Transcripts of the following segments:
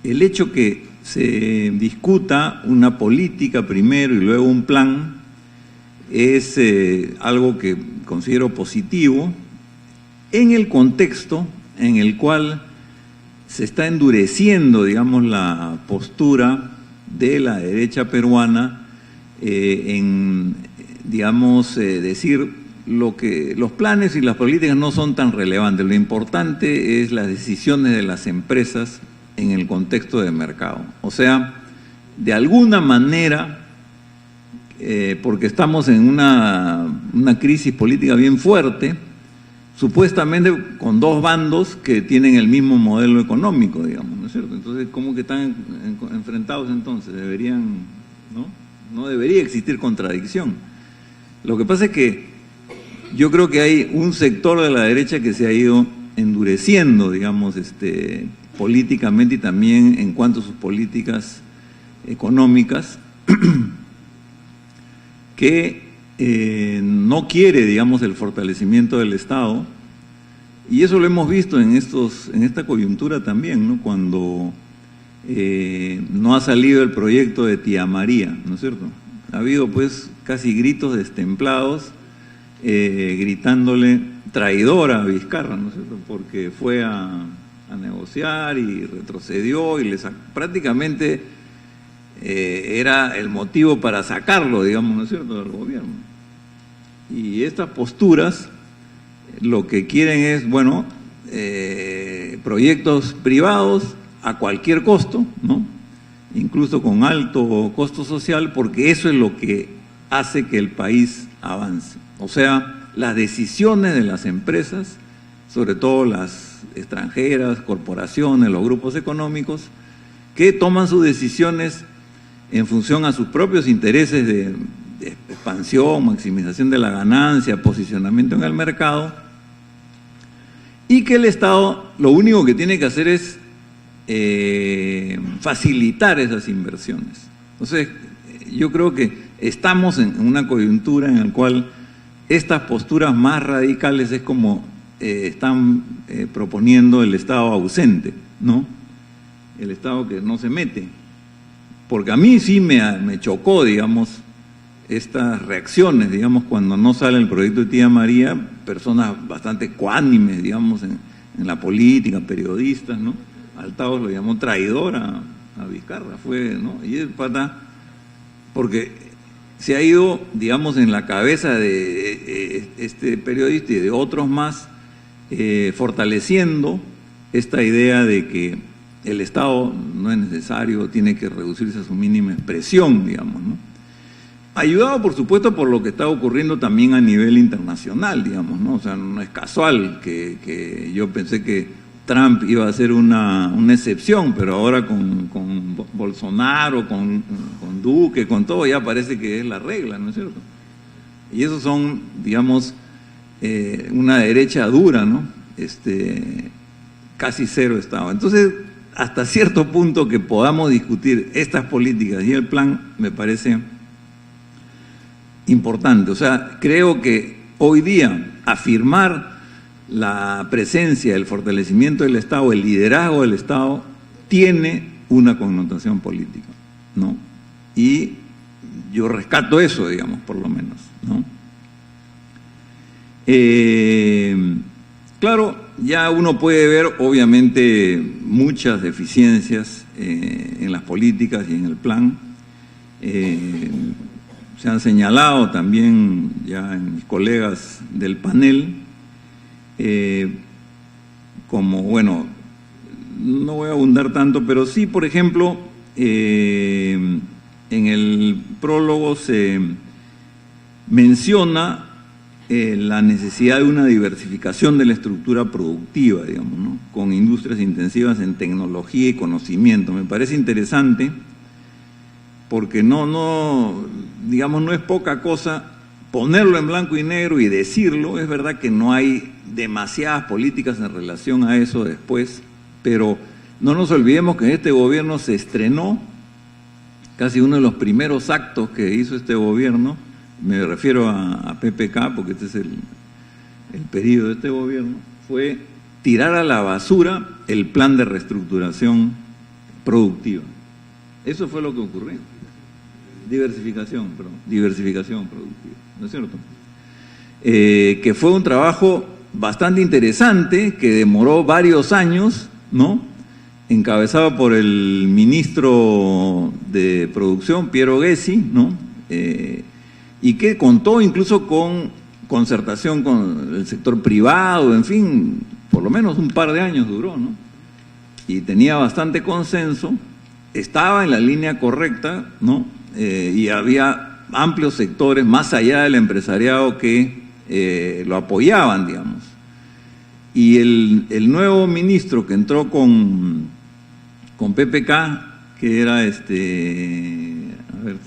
el hecho que se discuta una política primero y luego un plan es algo que considero positivo en el contexto en el cual se está endureciendo, digamos, la postura de la derecha peruana en, digamos, decir lo que los planes y las políticas no son tan relevantes. Lo importante es las decisiones de las empresas en el contexto de mercado. O sea, de alguna manera, porque estamos en una crisis política bien fuerte, supuestamente con dos bandos que tienen el mismo modelo económico, digamos, ¿no es cierto? Entonces, ¿cómo que están enfrentados entonces? Deberían, ¿no? No debería existir contradicción. Lo que pasa es que yo creo que hay un sector de la derecha que se ha ido endureciendo, digamos, políticamente y también en cuanto a sus políticas económicas, que no quiere, digamos, el fortalecimiento del Estado, y eso lo hemos visto en esta coyuntura también, ¿no? Cuando no ha salido el proyecto de Tía María, ¿no es cierto? Ha habido pues casi gritos destemplados, gritándole traidora a Vizcarra, ¿no es cierto? Porque fue a negociar y retrocedió y prácticamente era el motivo para sacarlo, digamos, ¿no es cierto?, del gobierno. Y estas posturas lo que quieren es, bueno, proyectos privados a cualquier costo, ¿no? Incluso con alto costo social, porque eso es lo que hace que el país avance. O sea, las decisiones de las empresas, sobre todo las extranjeras, corporaciones, los grupos económicos, que toman sus decisiones en función a sus propios intereses de expansión, maximización de la ganancia, posicionamiento en el mercado, y que el Estado lo único que tiene que hacer es facilitar esas inversiones. Entonces, yo creo que estamos en una coyuntura en la cual estas posturas más radicales es como están proponiendo el Estado ausente, ¿no? El Estado que no se mete. Porque a mí sí me chocó, digamos, estas reacciones, digamos, cuando no sale el proyecto de Tía María, personas bastante cuánimes, digamos, en la política, periodistas, ¿no? Altaos lo llamó traidor a Vizcarra, fue, ¿no? Y es pata, porque se ha ido, digamos, en la cabeza de este periodista y de otros más, fortaleciendo esta idea de que el Estado no es necesario, tiene que reducirse a su mínima expresión, digamos, ¿no? Ayudado, por supuesto, por lo que está ocurriendo también a nivel internacional, digamos, ¿no? O sea, no es casual que yo pensé que Trump iba a ser una excepción, pero ahora con Bolsonaro, con Duque, con todo, ya parece que es la regla, ¿no es cierto? Y esos son, digamos, una derecha dura, ¿no? Casi cero Estado. Entonces, hasta cierto punto que podamos discutir estas políticas y el plan, me parece importante. O sea, creo que hoy día afirmar la presencia, el fortalecimiento del Estado, el liderazgo del Estado, tiene una connotación política, ¿no? Y yo rescato eso, digamos, por lo menos, ¿no? Claro, ya uno puede ver, obviamente, muchas deficiencias en las políticas y en el plan. Se han señalado también ya en mis colegas del panel, como, bueno, no voy a abundar tanto, pero sí, por ejemplo, en el prólogo se menciona la necesidad de una diversificación de la estructura productiva, digamos, ¿no? Con industrias intensivas en tecnología y conocimiento. Me parece interesante porque digamos, no es poca cosa ponerlo en blanco y negro y decirlo. Es verdad que no hay demasiadas políticas en relación a eso después, pero no nos olvidemos que en este gobierno se estrenó casi uno de los primeros actos que hizo este gobierno, me refiero a PPK, porque este es el periodo de este gobierno, fue tirar a la basura el plan de reestructuración productiva. Eso fue lo que ocurrió. Diversificación productiva, ¿no es cierto? Que fue un trabajo bastante interesante, que demoró varios años, ¿no? Encabezado por el ministro de Producción, Piero Gessi, ¿no? Y que contó incluso con concertación con el sector privado, en fin, por lo menos un par de años duró, ¿no? Y tenía bastante consenso, estaba en la línea correcta, ¿no? Y había amplios sectores, más allá del empresariado, que lo apoyaban, digamos. Y el nuevo ministro que entró con PPK, que era a ver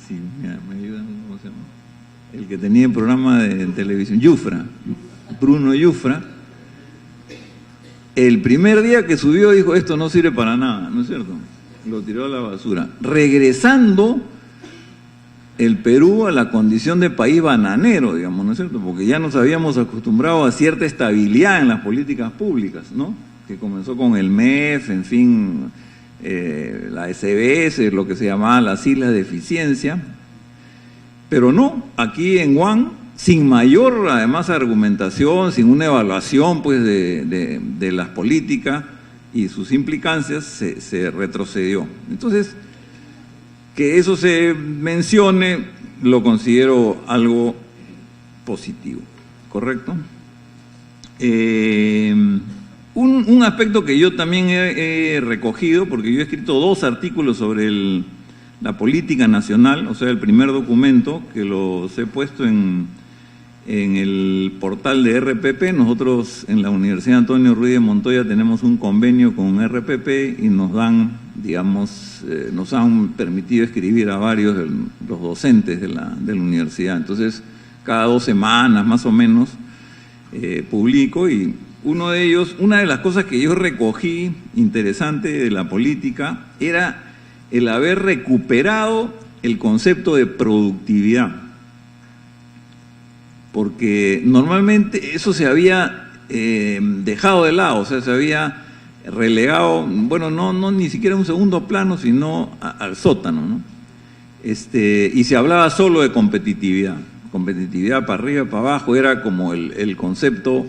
si me ayudan, ¿cómo se llama? El que tenía el programa de televisión, Yufra, Bruno Yufra, el primer día que subió dijo, esto no sirve para nada, ¿no es cierto? Lo tiró a la basura, regresando el Perú a la condición de país bananero, digamos, ¿no es cierto? Porque ya nos habíamos acostumbrado a cierta estabilidad en las políticas públicas, ¿no? Que comenzó con el MEF, en fin, la SBS, lo que se llamaba las islas de eficiencia, pero no, aquí en Guam, sin mayor, además, argumentación, sin una evaluación, pues, de las políticas y sus implicancias, se retrocedió. Entonces, que eso se mencione, lo considero algo positivo, ¿correcto? Un aspecto que yo también he recogido, porque yo he escrito 2 artículos sobre la política nacional, o sea, el primer documento, que los he puesto en el portal de RPP. Nosotros en la Universidad Antonio Ruiz de Montoya tenemos un convenio con RPP y nos dan, digamos, nos han permitido escribir a varios de los docentes de la universidad. Entonces, cada 2 semanas más o menos publico, y uno de ellos, una de las cosas que yo recogí interesante de la política era el haber recuperado el concepto de productividad. Porque normalmente eso se había dejado de lado, o sea, se había relegado, bueno, no ni siquiera un segundo plano, sino al sótano, ¿no? Y se hablaba solo de competitividad para arriba, para abajo, era como el concepto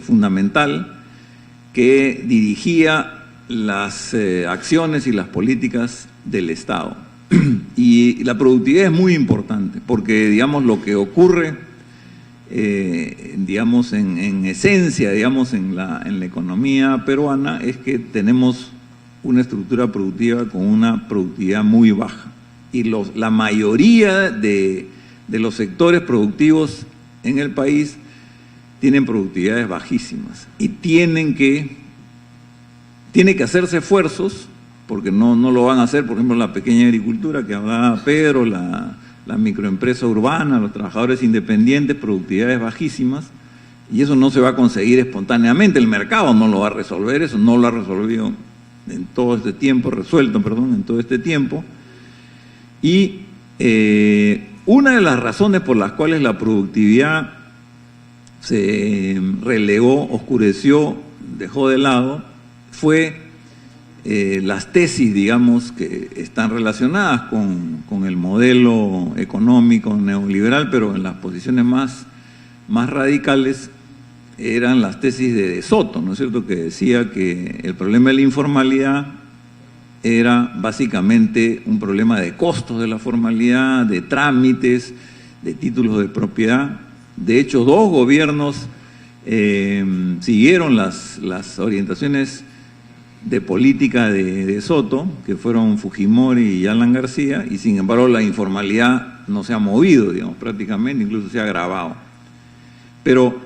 fundamental que dirigía las acciones y las políticas del Estado. Y la productividad es muy importante, porque, digamos, lo que ocurre, digamos, en esencia, digamos, en la economía peruana, es que tenemos una estructura productiva con una productividad muy baja. Y la mayoría de los sectores productivos en el país tienen productividades bajísimas y tiene que hacerse esfuerzos, porque no lo van a hacer, por ejemplo, la pequeña agricultura que hablaba Pedro, la microempresa urbana, los trabajadores independientes, productividades bajísimas, y eso no se va a conseguir espontáneamente, el mercado no lo va a resolver, eso no lo ha resuelto en todo este tiempo, y una de las razones por las cuales la productividad se relegó, oscureció, dejó de lado, fue las tesis, digamos, que están relacionadas con el modelo económico neoliberal, pero en las posiciones más radicales eran las tesis de Soto, ¿no es cierto?, que decía que el problema de la informalidad era básicamente un problema de costos de la formalidad, de trámites, de títulos de propiedad. De hecho, 2 gobiernos siguieron las orientaciones de política de Soto, que fueron Fujimori y Alan García, y sin embargo la informalidad no se ha movido, digamos, prácticamente, incluso se ha agravado. Pero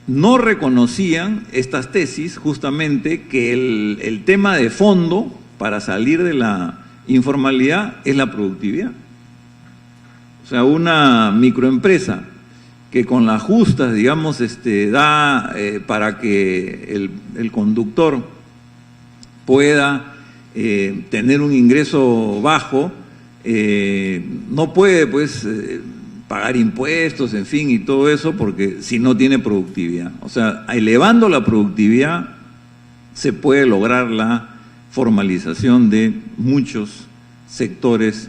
no reconocían estas tesis justamente que el tema de fondo para salir de la informalidad es la productividad. O sea, una microempresa que con las justas, digamos, da para que el conductor pueda tener un ingreso bajo, no puede, pues, pagar impuestos, en fin, y todo eso, porque si no tiene productividad. O sea, elevando la productividad se puede lograr la formalización de muchos sectores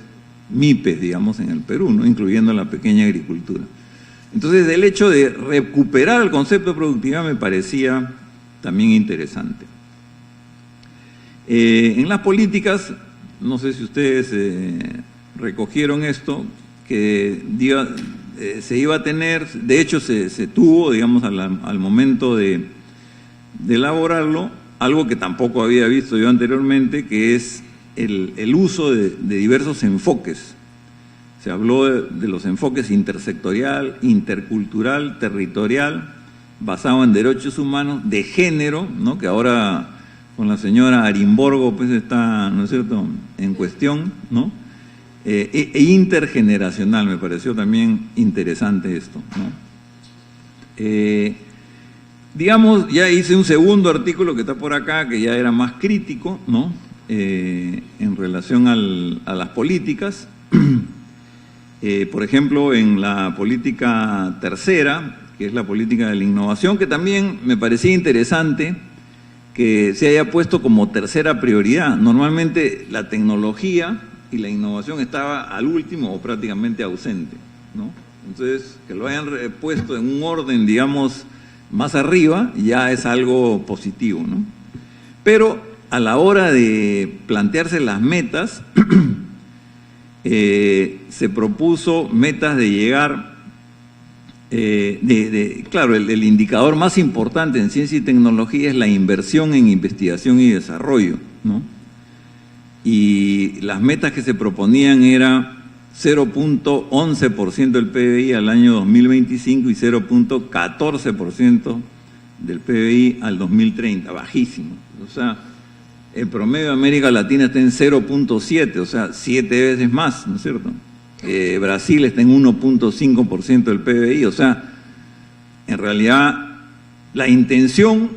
MIPES, digamos, en el Perú, ¿no? Incluyendo la pequeña agricultura. Entonces, el hecho de recuperar el concepto de productividad me parecía también interesante. En las políticas, no sé si ustedes recogieron esto, que se iba a tener, de hecho se tuvo, digamos, al momento de elaborarlo, algo que tampoco había visto yo anteriormente, que es el uso de diversos enfoques. Se habló de los enfoques intersectorial, intercultural, territorial, basado en derechos humanos, de género, ¿no? Que ahora con la señora Arimborgo pues está, ¿no es cierto?, en cuestión, ¿no? E intergeneracional, me pareció también interesante esto, ¿no? Digamos, ya hice un segundo artículo que está por acá, que ya era más crítico, ¿no? En relación a las políticas. Por ejemplo, en la política tercera, que es la política de la innovación, que también me parecía interesante que se haya puesto como tercera prioridad. Normalmente la tecnología y la innovación estaba al último o prácticamente ausente, ¿no? Entonces, que lo hayan puesto en un orden, digamos, más arriba, ya es algo positivo, ¿no? Pero a la hora de plantearse las metas, se propuso metas de llegar, claro, el indicador más importante en ciencia y tecnología es la inversión en investigación y desarrollo, ¿no? Y las metas que se proponían era 0.11% del PBI al año 2025 y 0.14% del PBI al 2030, bajísimo. O sea, el promedio de América Latina está en 0.7, o sea, 7 veces más, ¿no es cierto? Brasil está en 1.5% del PBI, o sea, en realidad la intención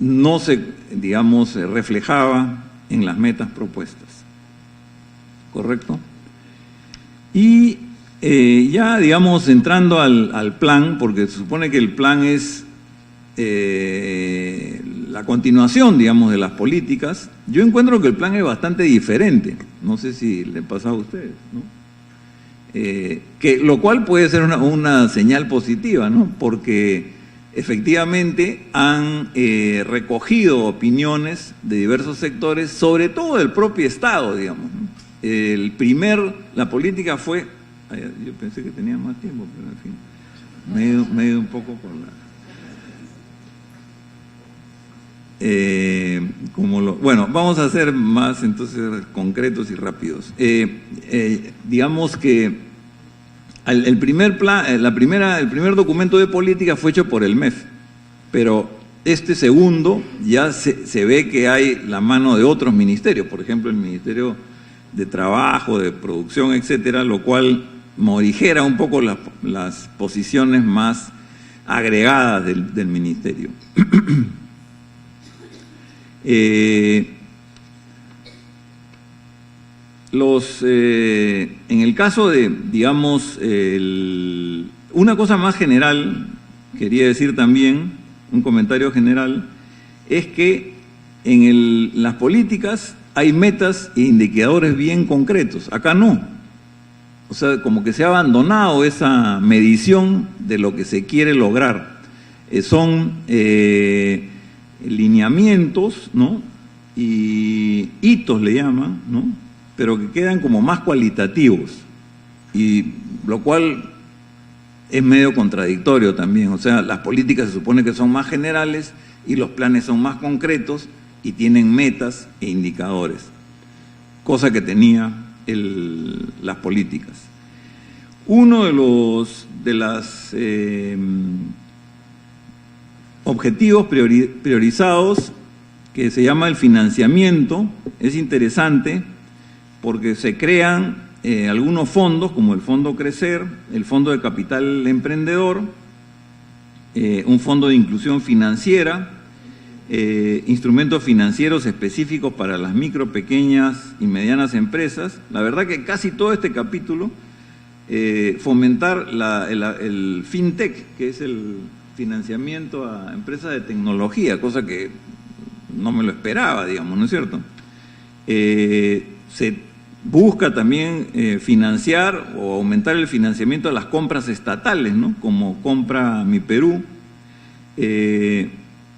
no se, digamos, reflejaba en las metas propuestas, ¿correcto? Y ya, digamos, entrando al plan, porque se supone que el plan es la continuación, digamos, de las políticas, yo encuentro que el plan es bastante diferente, no sé si le pasa a ustedes, ¿no? Lo cual puede ser una señal positiva, ¿no? Porque efectivamente han recogido opiniones de diversos sectores, sobre todo del propio Estado, digamos, ¿no? La política fue, yo pensé que tenía más tiempo, pero en fin, me he ido un poco por la... bueno, vamos a ser más entonces concretos y rápidos. Digamos que el primer documento de política fue hecho por el MEF, pero este segundo ya se ve que hay la mano de otros ministerios, por ejemplo el Ministerio de Trabajo, de Producción, etcétera, lo cual morigera un poco las posiciones más agregadas del ministerio. En el caso de, digamos, una cosa más general, quería decir también, un comentario general, es que en las políticas hay metas e indicadores bien concretos, acá no. O sea, como que se ha abandonado esa medición de lo que se quiere lograr. Son lineamientos, ¿no? Y hitos le llaman, ¿no? Pero que quedan como más cualitativos, y lo cual es medio contradictorio también. O sea, las políticas se supone que son más generales y los planes son más concretos y tienen metas e indicadores, cosa que tenía las políticas. Uno de los objetivos priorizados, que se llama el financiamiento, es interesante porque se crean algunos fondos, como el Fondo Crecer, el Fondo de Capital Emprendedor, un fondo de inclusión financiera, instrumentos financieros específicos para las micro, pequeñas y medianas empresas. La verdad que casi todo este capítulo, fomentar el FinTech, que es el financiamiento a empresas de tecnología, cosa que no me lo esperaba, digamos, ¿no es cierto? Se busca también financiar o aumentar el financiamiento de las compras estatales, ¿no? Como Compra Mi Perú,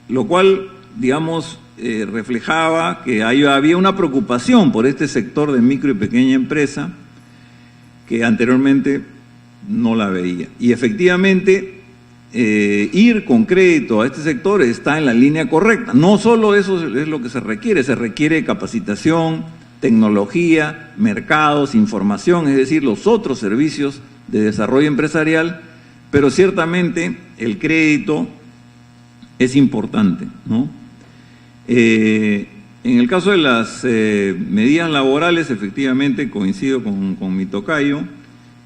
lo cual, digamos, reflejaba que había una preocupación por este sector de micro y pequeña empresa que anteriormente no la veía. Y efectivamente, ir con crédito a este sector está en la línea correcta. No solo eso es lo que se requiere capacitación, tecnología, mercados, información, es decir, los otros servicios de desarrollo empresarial, pero ciertamente el crédito es importante, ¿no? En el caso de las medidas laborales, efectivamente coincido con mi tocayo,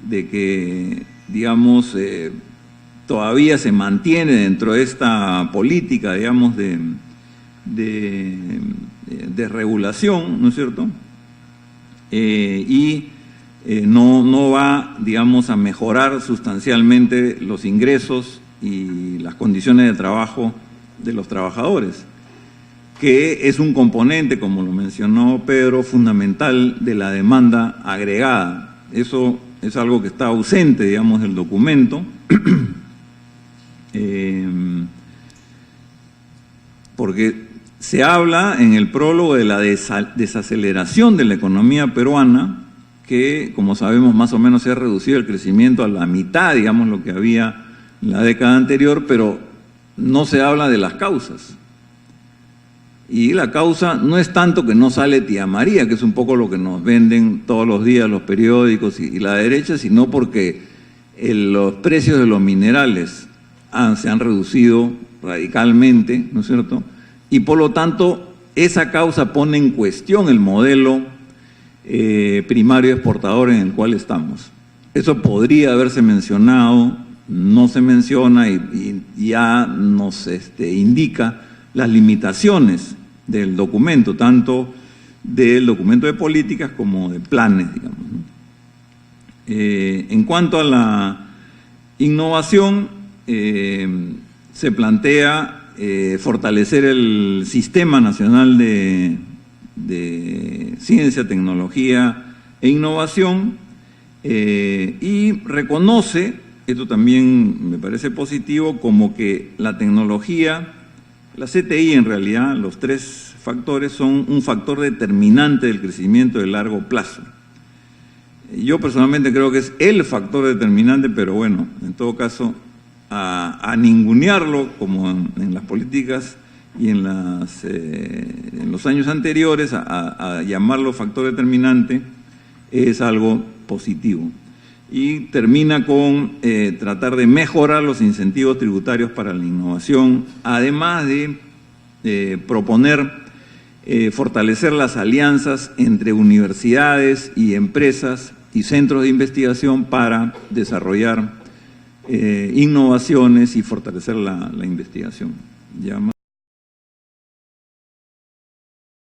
de que, digamos, todavía se mantiene dentro de esta política, digamos, de regulación, ¿no es cierto? No va, digamos, a mejorar sustancialmente los ingresos y las condiciones de trabajo de los trabajadores, que es un componente, como lo mencionó Pedro, fundamental de la demanda agregada. Eso es algo que está ausente, digamos, del documento, porque se habla en el prólogo de la desaceleración de la economía peruana, que, como sabemos, más o menos se ha reducido el crecimiento a la mitad, digamos, lo que había en la década anterior, pero no se habla de las causas. Y la causa no es tanto que no sale Tía María, que es un poco lo que nos venden todos los días los periódicos y la derecha, sino porque los precios de los minerales se han reducido radicalmente, ¿no es cierto? Y por lo tanto, esa causa pone en cuestión el modelo primario exportador en el cual estamos. Eso podría haberse mencionado, no se menciona y ya nos indica las limitaciones del documento, tanto del documento de políticas como de planes, digamos, ¿no? En cuanto a la innovación, se plantea fortalecer el Sistema Nacional de Ciencia, Tecnología e Innovación y reconoce, esto también me parece positivo, como que la tecnología, la CTI en realidad, los tres factores son un factor determinante del crecimiento de largo plazo. Yo personalmente creo que es el factor determinante, pero bueno, en todo caso, a ningunearlo como en las políticas y en los años anteriores, a llamarlo factor determinante, es algo positivo. Y termina con tratar de mejorar los incentivos tributarios para la innovación, además de proponer fortalecer las alianzas entre universidades y empresas y centros de investigación para desarrollar innovaciones y fortalecer la investigación.